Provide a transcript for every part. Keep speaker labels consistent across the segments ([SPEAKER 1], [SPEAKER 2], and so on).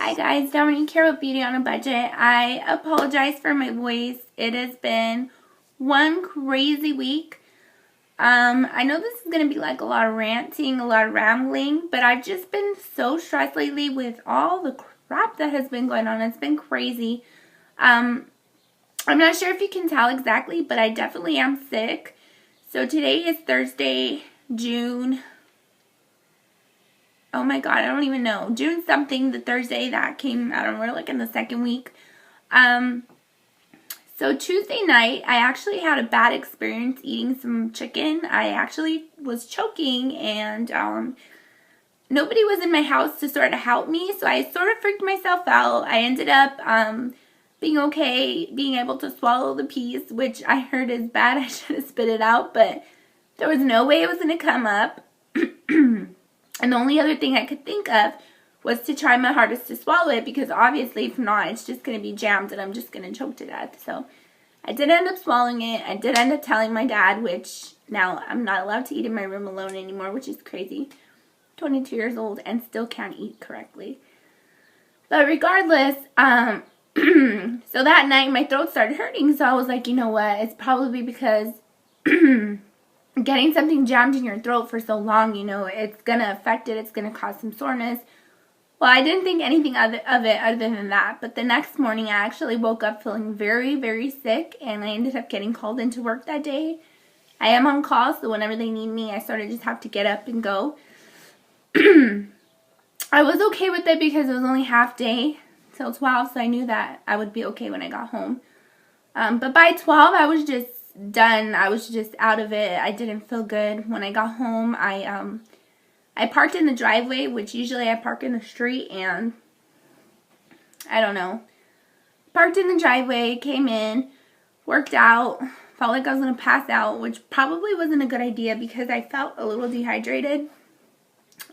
[SPEAKER 1] Hi guys, Dominique here with Beauty on a Budget. I apologize for my voice. It has been one crazy week. I know this is going to be like a lot of ranting, a lot of rambling, but I've just been so stressed lately with all the crap that has been going on. It's been crazy. I'm not sure if you can tell exactly, but I definitely am sick. So today is Thursday, June... Oh my god, I don't even know. June something, the Thursday that came, I don't know, we're like in the second week. So Tuesday night, I actually had a bad experience eating some chicken. I actually was choking and nobody was in my house to sort of help me. So I sort of freaked myself out. I ended up being okay, being able to swallow the piece, which I heard is bad. I should have spit it out, but there was no way it was going to come up. And the only other thing I could think of was to try my hardest to swallow it, because obviously if not, it's just going to be jammed and I'm just going to choke to death. So I did end up swallowing it. I did end up telling my dad, which now I'm not allowed to eat in my room alone anymore, which is crazy. 22 years old and still can't eat correctly. But regardless, so that night my throat started hurting, so I was like, you know what, it's probably because getting something jammed in your throat for so long, you know, it's going to affect it. It's going to cause some soreness. Well, I didn't think anything of it other than that. But the next morning, I actually woke up feeling very, very sick. And I ended up getting called into work that day. I am on call, so whenever they need me, I sort of just have to get up and go. I was okay with it because it was only half day till 12. So I knew that I would be okay when I got home. But by 12, I was just done. I was just out of it. I didn't feel good. When I got home, I parked in the driveway, which usually I park in the street, and I don't know. Parked in the driveway, came in, worked out, felt like I was going to pass out, which probably wasn't a good idea because I felt a little dehydrated.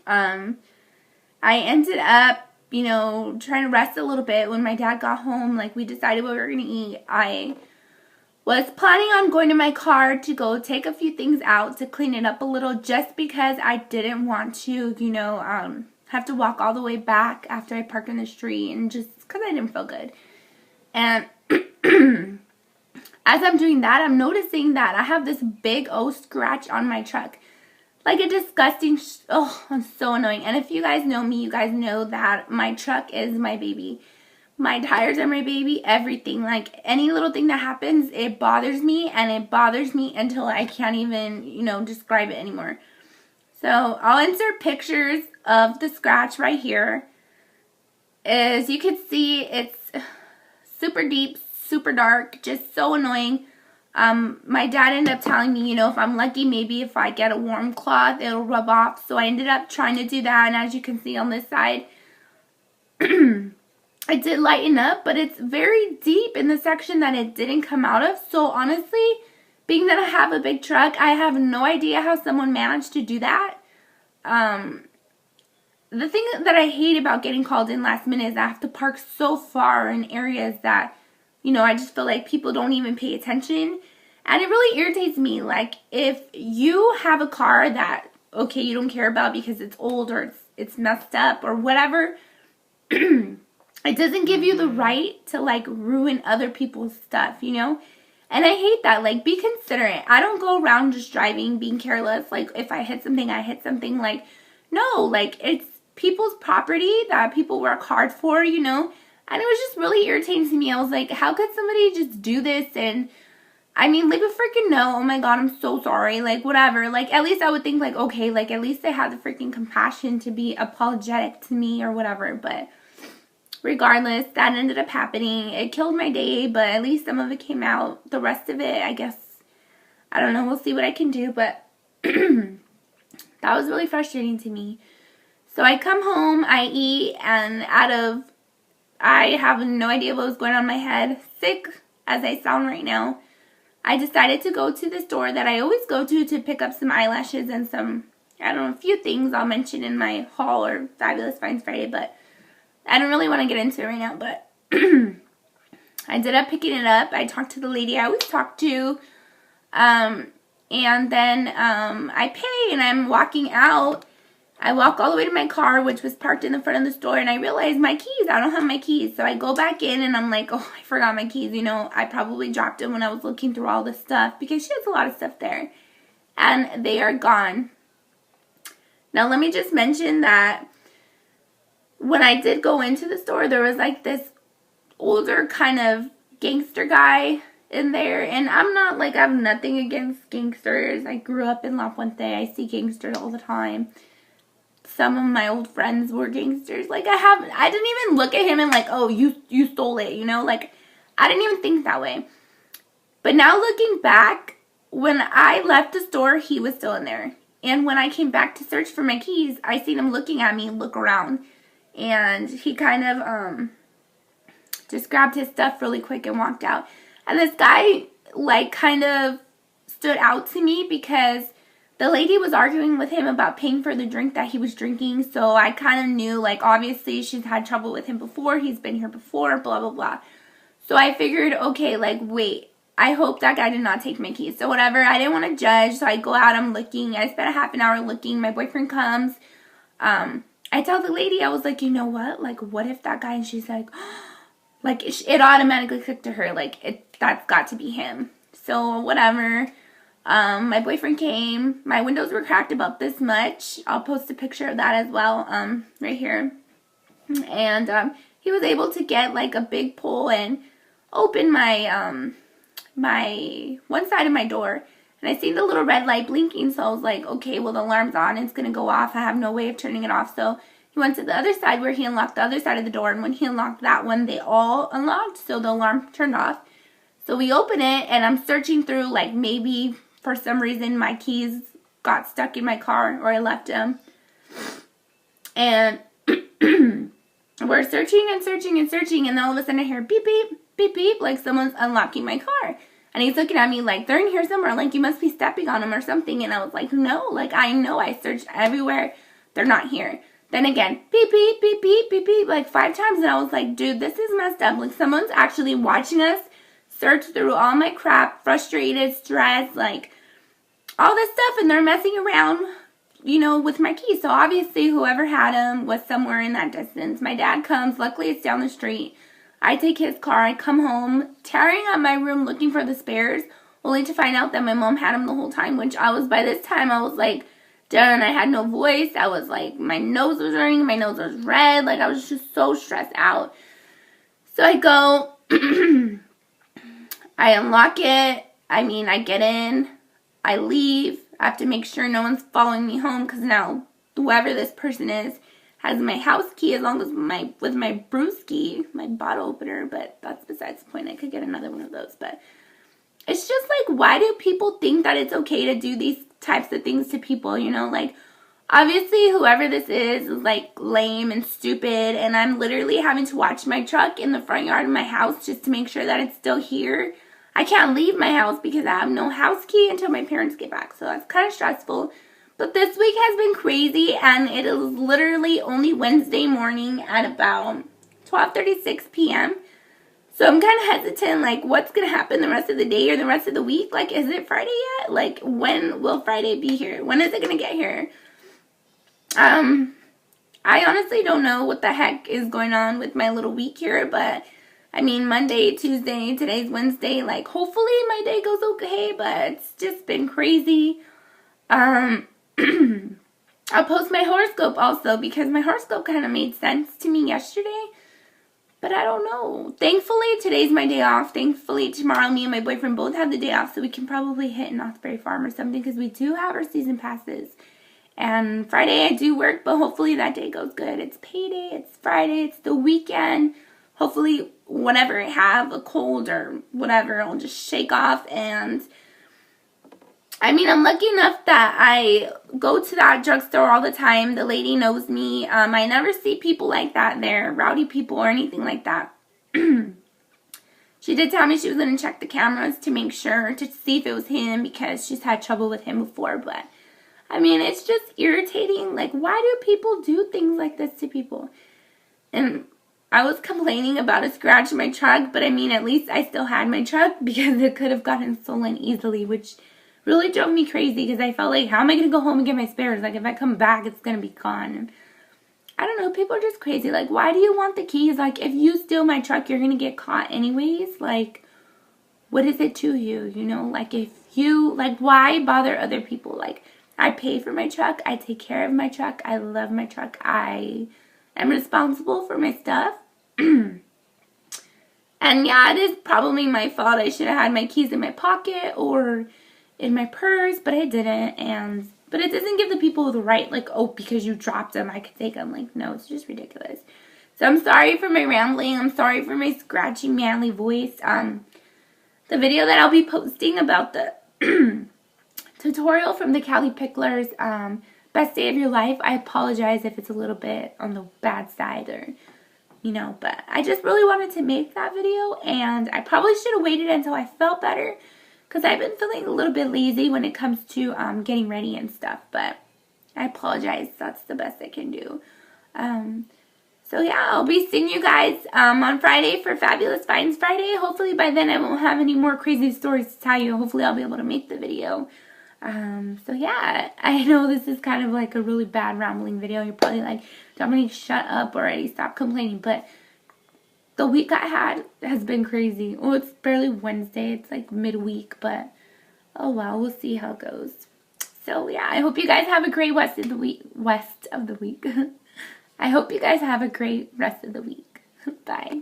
[SPEAKER 1] I ended up, you know, trying to rest a little bit. When my dad got home, like, we decided what we were going to eat. I was planning on going to my car to go take a few things out to clean it up a little, just because I didn't want to, you know, have to walk all the way back after I parked in the street, and just because I didn't feel good. And as I'm doing that, I'm noticing that I have this big old scratch on my truck. Like a disgusting, oh, it's so annoying. And if you guys know me, you guys know that my truck is my baby. My tires are my baby, everything. Like, any little thing that happens, it bothers me, and it bothers me until I can't even, you know, describe it anymore. So, I'll insert pictures of the scratch right here. As you can see, it's super deep, super dark, just so annoying. My dad ended up telling me, you know, if I'm lucky, maybe if I get a warm cloth, it'll rub off. So, I ended up trying to do that, and as you can see on this side, it did lighten up, but it's very deep in the section that it didn't come out of. So honestly, being that I have a big truck, I have no idea how someone managed to do that. The thing that I hate about getting called in last minute is I have to park so far in areas that, you know, I just feel like people don't even pay attention. And it really irritates me. Like, if you have a car that, okay, you don't care about because it's old or it's messed up or whatever, it doesn't give you the right to, like, ruin other people's stuff, you know? And I hate that. Like, be considerate. I don't go around just driving, being careless. Like, if I hit something, I hit something. Like, no. Like, it's people's property that people work hard for, you know? And it was just really irritating to me. I was like, how could somebody just do this? And, I mean, leave a freaking note. Oh, my God, I'm so sorry. Like, whatever. Like, at least I would think, like, okay, like, at least they had the freaking compassion to be apologetic to me or whatever. But regardless, that ended up happening. It killed my day, but at least some of it came out. The rest of it, I guess, I don't know. We'll see what I can do, but that was really frustrating to me. So I come home, I eat, and I have no idea what was going on in my head, sick as I sound right now, I decided to go to the store that I always go to pick up some eyelashes and some, I don't know, a few things I'll mention in my haul or Fabulous Finds Friday, but I don't really want to get into it right now, but I ended up picking it up. I talked to the lady I always talk to, and then I pay, and I'm walking out, I walk all the way to my car, which was parked in the front of the store, and I realize my keys. I don't have my keys. So I go back in, and I'm like, oh, I forgot my keys. You know, I probably dropped them when I was looking through all this stuff because she has a lot of stuff there. And they are gone. Now, let me just mention that when I did go into the store, there was like this older kind of gangster guy in there. And I'm not like, I have nothing against gangsters. I grew up in La Puente. I see gangsters all the time. Some of my old friends were gangsters. Like, I didn't even look at him and like, oh, you stole it, you know? Like, I didn't even think that way. But now looking back, when I left the store, he was still in there. And when I came back to search for my keys, I seen him looking at me, look around. And he kind of just grabbed his stuff really quick and walked out. And this guy, like, kind of stood out to me because the lady was arguing with him about paying for the drink that he was drinking. So I kind of knew, like, obviously she's had trouble with him before. He's been here before, blah, blah, blah. So I figured, okay, like, wait. I hope that guy did not take my keys. So whatever, I didn't want to judge. So I go out, I'm looking. I spent a half an hour looking. My boyfriend comes. I tell the lady, I was like, you know what? Like, what if that guy? And she's like, like, it automatically clicked to her. Like, that's got to be him. So whatever. My boyfriend came. My windows were cracked about this much. I'll post a picture of that as well, right here. And he was able to get like a big pole and open my my one side of my door, and I seen the little red light blinking, so I was like, okay, well, the alarm's on, it's gonna go off, I have no way of turning it off. So he went to the other side where he unlocked the other side of the door, and when he unlocked that one, they all unlocked, so the alarm turned off. So we open it, and I'm searching through, like, maybe for some reason my keys got stuck in my car, or I left them, and we're searching and searching and searching, and then all of a sudden I hear beep, beep, beep, beep, like someone's unlocking my car. And he's looking at me like, they're in here somewhere, like you must be stepping on them or something. And I was like, no, like I know I searched everywhere. They're not here. Then again, beep, beep, beep, beep, beep, beep, like 5 times. And I was like, dude, this is messed up. Like someone's actually watching us search through all my crap, frustrated, stressed, like all this stuff. And they're messing around, you know, with my keys. So obviously whoever had them was somewhere in that distance. My dad comes. Luckily it's down the street. I take his car, I come home, tearing up my room looking for the spares, only to find out that my mom had them the whole time, which by this time, I was like, done. I had no voice. I was like, my nose was running, my nose was red, like I was just so stressed out. So I go, I unlock it, I get in, I leave, I have to make sure no one's following me home, because now, whoever this person is, has my house key, as long as with my brewski, my bottle opener, but that's besides the point. I could get another one of those, but it's just like, why do people think that it's okay to do these types of things to people, you know? Like, obviously, whoever this is like lame and stupid, and I'm literally having to watch my truck in the front yard of my house just to make sure that it's still here. I can't leave my house because I have no house key until my parents get back, so that's kind of stressful. But this week has been crazy, and it is literally only Wednesday morning at about 12:36 p.m. So I'm kind of hesitant, like, what's going to happen the rest of the day or the rest of the week? Like, is it Friday yet? Like, when will Friday be here? When is it going to get here? I honestly don't know what the heck is going on with my little week here, but Monday, Tuesday, today's Wednesday, like, hopefully my day goes okay, but it's just been crazy. I'll post my horoscope also, because my horoscope kind of made sense to me yesterday, but I don't know. Thankfully, today's my day off. Thankfully, tomorrow me and my boyfriend both have the day off, so we can probably hit Knott's Berry Farm or something, because we do have our season passes. And Friday I do work, but hopefully that day goes good. It's payday, it's Friday, it's the weekend. Hopefully, whenever I have a cold or whatever, I'll just shake off. And I'm lucky enough that I go to that drugstore all the time. The lady knows me. I never see people like that there, rowdy people or anything like that. She did tell me she was going to check the cameras to make sure, to see if it was him, because she's had trouble with him before. But, it's just irritating. Like, why do people do things like this to people? And I was complaining about a scratch in my truck, but at least I still had my truck, because it could have gotten stolen easily, which really drove me crazy because I felt like, how am I going to go home and get my spares? Like, if I come back, it's going to be gone. And I don't know, people are just crazy. Like, why do you want the keys? Like, if you steal my truck, you're going to get caught anyways. Like, what is it to you? You know, like, if you, like, why bother other people? Like, I pay for my truck. I take care of my truck. I love my truck. I am responsible for my stuff. And yeah, it is probably my fault. I should have had my keys in my pocket or in my purse, but I didn't. But it doesn't give the people the right, like, oh, because you dropped them, I could take them. Like, no, it's just ridiculous. So I'm sorry for my rambling. I'm sorry for my scratchy, manly voice. The video that I'll be posting about the tutorial from the Cali Picklers, best day of your life. I apologize if it's a little bit on the bad side or, you know, but I just really wanted to make that video, and I probably should have waited until I felt better because I've been feeling a little bit lazy when it comes to getting ready and stuff, but I apologize. That's the best I can do. So yeah, I'll be seeing you guys on Friday for Fabulous Finds Friday. Hopefully by then I won't have any more crazy stories to tell you. Hopefully I'll be able to make the video. So yeah, I know this is kind of like a really bad rambling video. You're probably like, Dominique, shut up already. Stop complaining. But the week I had has been crazy. Well, it's barely Wednesday. It's like midweek, but oh well, we'll see how it goes. So yeah, I hope you guys have a great rest of the week. I hope you guys have a great rest of the week. Bye.